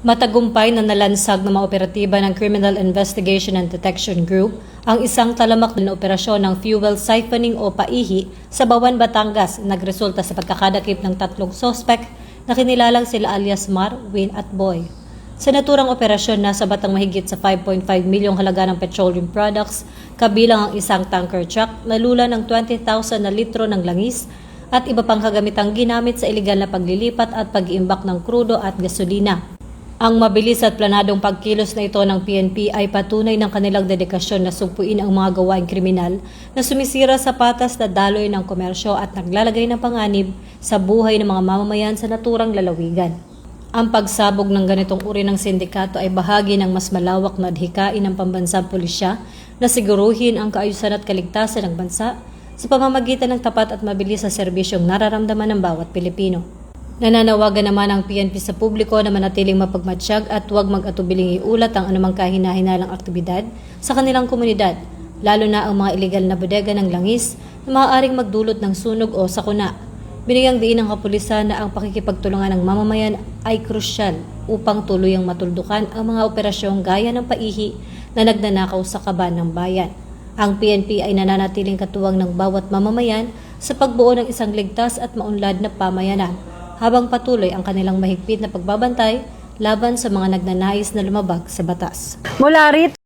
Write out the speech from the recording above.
Matagumpay na nalansag ng mga operatiba ng Criminal Investigation and Detection Group ang isang talamak na operasyon ng fuel siphoning o paihi sa Bawan, Batangas, nagresulta sa pagkakadakip ng 3 sospek na kinilalang sila alias Mar, Win at Boy. Sa naturang operasyon, nasa batang mahigit sa 5.5 milyong halaga ng petroleum products, kabilang ang isang tanker truck na lula ng 20,000 na litro ng langis at iba pang kagamitang ginamit sa ilegal na paglilipat at pag-iimbak ng krudo at gasolina. Ang mabilis at planadong pagkilos na ito ng PNP ay patunay ng kanilang dedikasyon na sugpuin ang mga gawaing kriminal na sumisira sa patas na daloy ng komersyo at naglalagay ng panganib sa buhay ng mga mamamayan sa naturang lalawigan. Ang pagsabog ng ganitong uri ng sindikato ay bahagi ng mas malawak na adhikain ng pambansang pulisya na siguruhin ang kaayusan at kaligtasan ng bansa sa pamamagitan ng tapat at mabilis na serbisyong nararamdaman ng bawat Pilipino. Nananawagan naman ang PNP sa publiko na manatiling mapagmatsyag at huwag mag-atubiling iulat ang anumang kahina-hinalang aktibidad sa kanilang komunidad, lalo na ang mga ilegal na bodega ng langis na maaaring magdulot ng sunog o sakuna. Binigyang diin ng kapulisan na ang pakikipagtulungan ng mamamayan ay krusyal upang tuluyang matuldukan ang mga operasyong gaya ng paihi na nagnanakaw sa kaban ng bayan. Ang PNP ay nananatiling katuwang ng bawat mamamayan sa pagbuo ng isang ligtas at maunlad na pamayanan, habang patuloy ang kanilang mahigpit na pagbabantay laban sa mga nagnanais na lumabag sa batas. Mula rito